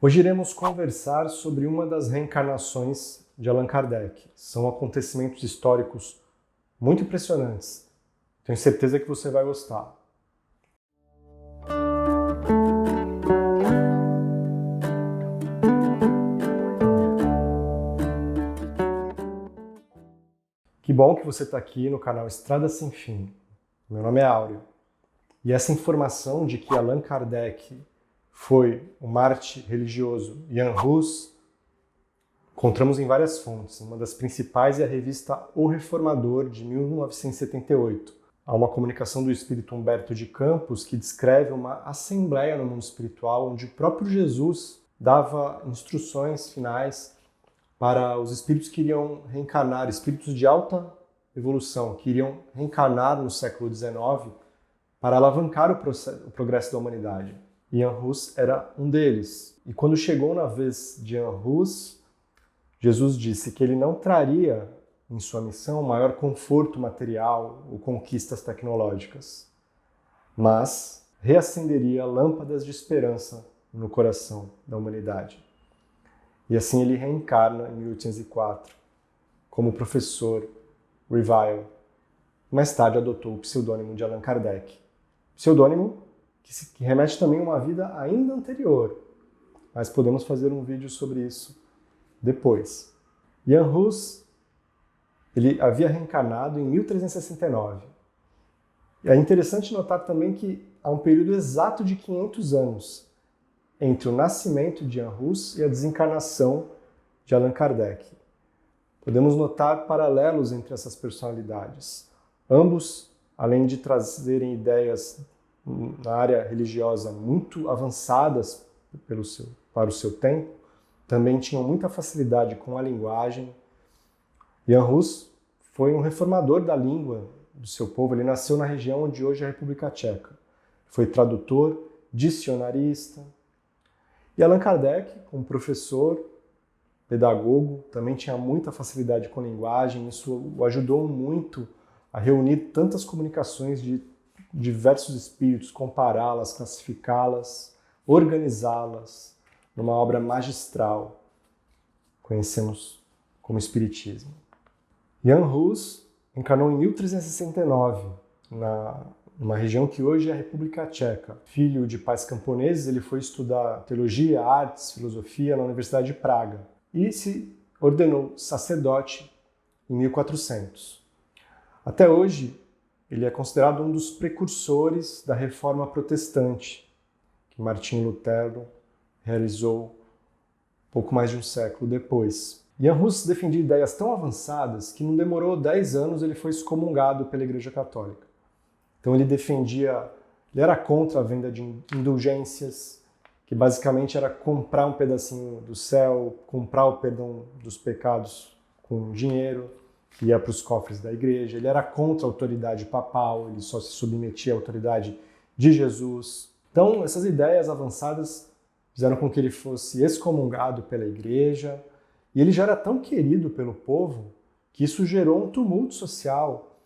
Hoje iremos conversar sobre uma das reencarnações de Allan Kardec. São acontecimentos históricos muito impressionantes. Tenho certeza que você vai gostar. Que bom que você está aqui no canal Estrada Sem Fim. Meu nome é Áureo. E essa informação de que Allan Kardec foi o mártir religioso Jan Hus, encontramos em várias fontes. Uma das principais é a revista O Reformador, de 1978. Há uma comunicação do espírito Humberto de Campos que descreve uma assembleia no mundo espiritual onde o próprio Jesus dava instruções finais para os espíritos que iriam reencarnar, espíritos de alta evolução, que iriam reencarnar no século XIX para alavancar o progresso da humanidade. E Jan Hus era um deles. E quando chegou na vez de Jan Hus, Jesus disse que ele não traria em sua missão maior conforto material ou conquistas tecnológicas, mas reacenderia lâmpadas de esperança no coração da humanidade. E assim ele reencarna em 1804 como professor Revile. Mais tarde adotou o pseudônimo de Allan Kardec. Pseudônimo que remete também a uma vida ainda anterior, mas podemos fazer um vídeo sobre isso depois. Jan Hus, ele havia reencarnado em 1369. E é interessante notar também que há um período exato de 500 anos entre o nascimento de Jan Hus e a desencarnação de Allan Kardec. Podemos notar paralelos entre essas personalidades. Ambos, além de trazerem ideias na área religiosa muito avançadas para o seu tempo, também tinham muita facilidade com a linguagem. Jan Hus foi um reformador da língua do seu povo. Ele nasceu na região onde hoje é a República Tcheca. Foi tradutor, dicionarista. E Allan Kardec, como professor, pedagogo, também tinha muita facilidade com a linguagem. Isso o ajudou muito a reunir tantas comunicações de diversos espíritos, compará-las, classificá-las, organizá-las numa obra magistral, conhecemos como Espiritismo. Jan Hus encarnou em 1369, numa região que hoje é a República Tcheca. Filho de pais camponeses, ele foi estudar teologia, artes, filosofia na Universidade de Praga e se ordenou sacerdote em 1400. Até hoje, ele é considerado um dos precursores da Reforma Protestante, que Martinho Lutero realizou pouco mais de um século depois. Jan Hus defendia ideias tão avançadas que não demorou 10 anos ele foi excomungado pela Igreja Católica. Então ele era contra a venda de indulgências, que basicamente era comprar um pedacinho do céu, comprar o perdão dos pecados com dinheiro, que ia para os cofres da igreja. Ele era contra a autoridade papal, ele só se submetia à autoridade de Jesus. Então essas ideias avançadas fizeram com que ele fosse excomungado pela igreja, e ele já era tão querido pelo povo que isso gerou um tumulto social,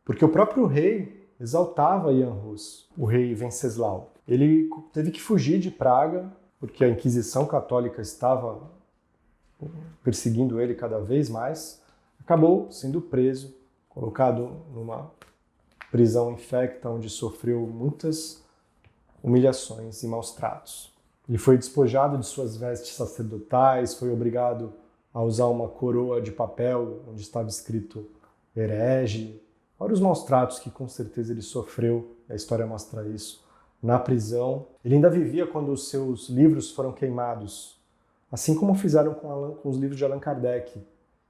porque o próprio rei exaltava Jan Hus, o rei Venceslau. Ele teve que fugir de Praga, porque a Inquisição Católica estava perseguindo ele cada vez mais. Acabou sendo preso, colocado numa prisão infecta, onde sofreu muitas humilhações e maus tratos. Ele foi despojado de suas vestes sacerdotais, foi obrigado a usar uma coroa de papel onde estava escrito herege. Olha os maus tratos que com certeza ele sofreu, a história mostra isso, na prisão. Ele ainda vivia quando os seus livros foram queimados, assim como fizeram com os livros de Allan Kardec,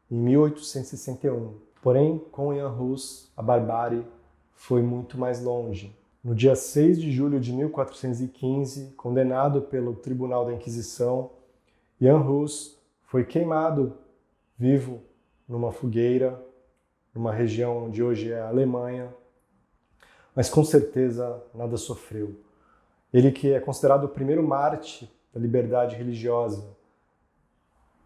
em 1861. Porém, com Jan Hus, a barbárie foi muito mais longe. No dia 6 de julho de 1415, condenado pelo Tribunal da Inquisição, Jan Hus foi queimado vivo numa fogueira, numa região onde hoje é a Alemanha, mas com certeza nada sofreu. Ele, que é considerado o primeiro mártir da liberdade religiosa,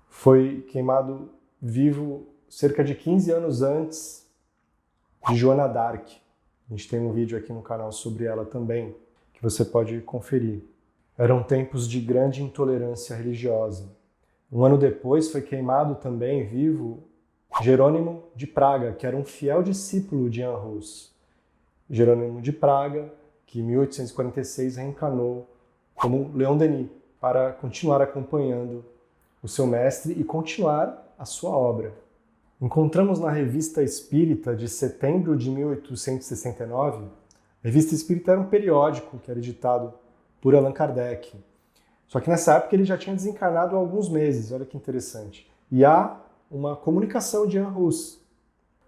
foi queimado vivo cerca de 15 anos antes de Joana d'Arc. A gente tem um vídeo aqui no canal sobre ela também, que você pode conferir. Eram tempos de grande intolerância religiosa. Um ano depois foi queimado também vivo Jerônimo de Praga, que era um fiel discípulo de Jan Hus. Jerônimo de Praga, que em 1846 reencarnou como Leon Denis, para continuar acompanhando o seu mestre e continuar a sua obra. Encontramos na Revista Espírita de setembro de 1869. A Revista Espírita era um periódico que era editado por Allan Kardec. Só que nessa época ele já tinha desencarnado há alguns meses, olha que interessante. E há uma comunicação de Jan Hus.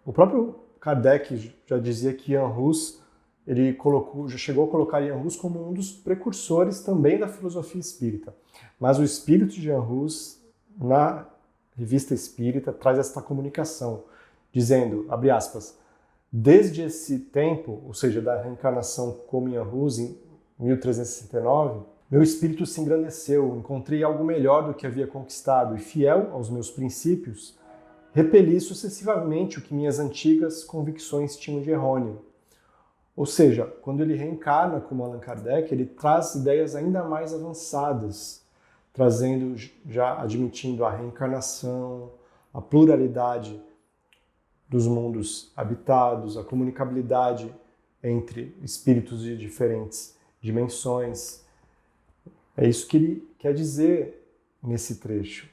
O próprio Kardec já dizia que Jan Hus, já chegou a colocar Jan Hus como um dos precursores também da filosofia espírita. Mas o espírito de Jan Hus, na Revista Espírita, traz esta comunicação, dizendo, abre aspas, desde esse tempo, ou seja, da reencarnação como Jan Hus em 1369, meu espírito se engrandeceu, encontrei algo melhor do que havia conquistado e, fiel aos meus princípios, repeli sucessivamente o que minhas antigas convicções tinham de errôneo. Ou seja, quando ele reencarna como Allan Kardec, ele traz ideias ainda mais avançadas, trazendo, já admitindo a reencarnação, a pluralidade dos mundos habitados, a comunicabilidade entre espíritos de diferentes dimensões. É isso que ele quer dizer nesse trecho.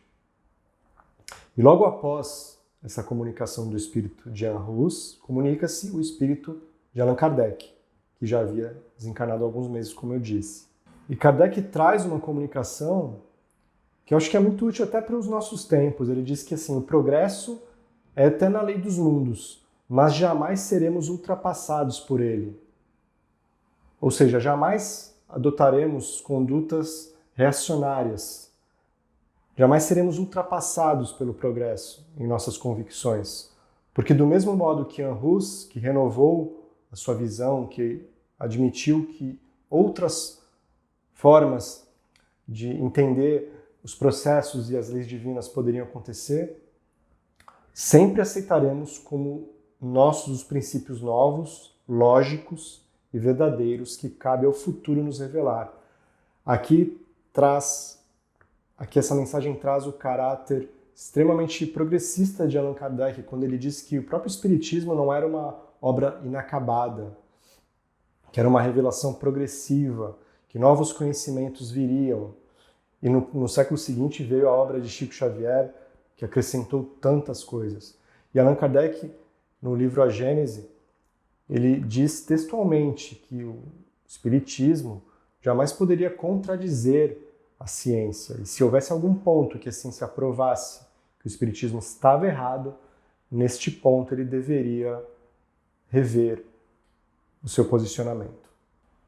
E logo após essa comunicação do espírito de Jan Hus, comunica-se o espírito de Allan Kardec, que já havia desencarnado há alguns meses, como eu disse. E Kardec traz uma comunicação que eu acho que é muito útil até para os nossos tempos. Ele diz que assim, o progresso é até na lei dos mundos, mas jamais seremos ultrapassados por ele. Ou seja, jamais adotaremos condutas reacionárias. Jamais seremos ultrapassados pelo progresso em nossas convicções. Porque do mesmo modo que Jan Hus, que renovou a sua visão, que admitiu que outras formas de entender os processos e as leis divinas poderiam acontecer, sempre aceitaremos como nossos os princípios novos, lógicos e verdadeiros que cabe ao futuro nos revelar. Aqui essa mensagem traz o caráter extremamente progressista de Allan Kardec, quando ele diz que o próprio Espiritismo não era uma obra inacabada, que era uma revelação progressiva, que novos conhecimentos viriam. E no século seguinte veio a obra de Chico Xavier, que acrescentou tantas coisas. E Allan Kardec, no livro A Gênese, ele diz textualmente que o Espiritismo jamais poderia contradizer a ciência. E se houvesse algum ponto que a ciência provasse que o Espiritismo estava errado, neste ponto ele deveria rever o seu posicionamento.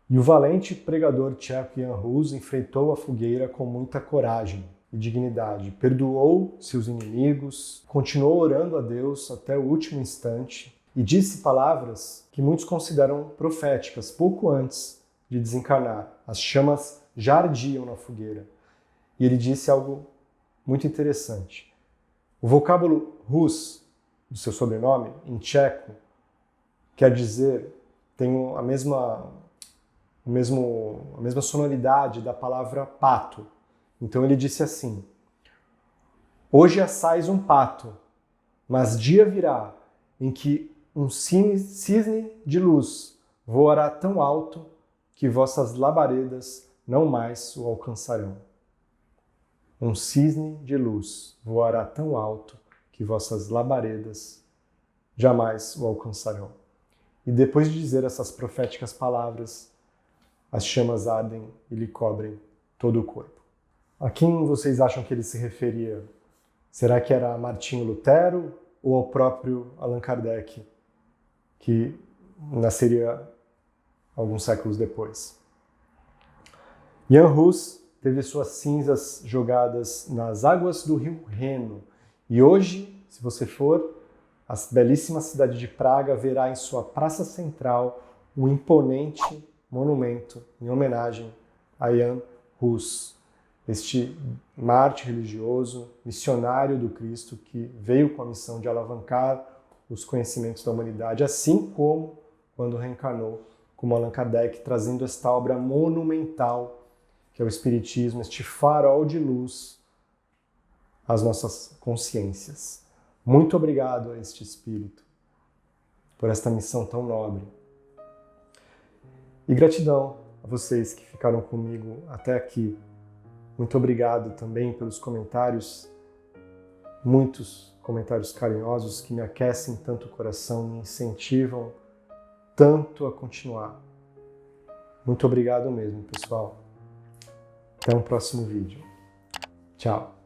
E o valente pregador tcheco Jan Hus enfrentou a fogueira com muita coragem e dignidade, perdoou seus inimigos, continuou orando a Deus até o último instante e disse palavras que muitos consideram proféticas pouco antes de desencarnar. As chamas já ardiam na fogueira. E ele disse algo muito interessante. O vocábulo Hus, do seu sobrenome, em tcheco, quer dizer, tem a mesma sonoridade da palavra pato. Então ele disse assim: hoje assais um pato, mas dia virá em que um cisne de luz voará tão alto que vossas labaredas não mais o alcançarão. Um cisne de luz voará tão alto que vossas labaredas jamais o alcançarão. E depois de dizer essas proféticas palavras, as chamas ardem e lhe cobrem todo o corpo. A quem vocês acham que ele se referia? Será que era a Martinho Lutero ou ao próprio Allan Kardec, que nasceria alguns séculos depois? Jan Hus teve suas cinzas jogadas nas águas do rio Reno. E hoje, se você for, a belíssima cidade de Praga verá em sua praça central um imponente monumento em homenagem a Jan Hus, este mártir religioso, missionário do Cristo, que veio com a missão de alavancar os conhecimentos da humanidade, assim como quando reencarnou como Allan Kardec, trazendo esta obra monumental, que que é o Espiritismo, este farol de luz às nossas consciências. Muito obrigado a este Espírito por esta missão tão nobre. E gratidão a vocês que ficaram comigo até aqui. Muito obrigado também pelos comentários, muitos comentários carinhosos que me aquecem tanto o coração, me incentivam tanto a continuar. Muito obrigado mesmo, pessoal. Até um próximo vídeo. Tchau.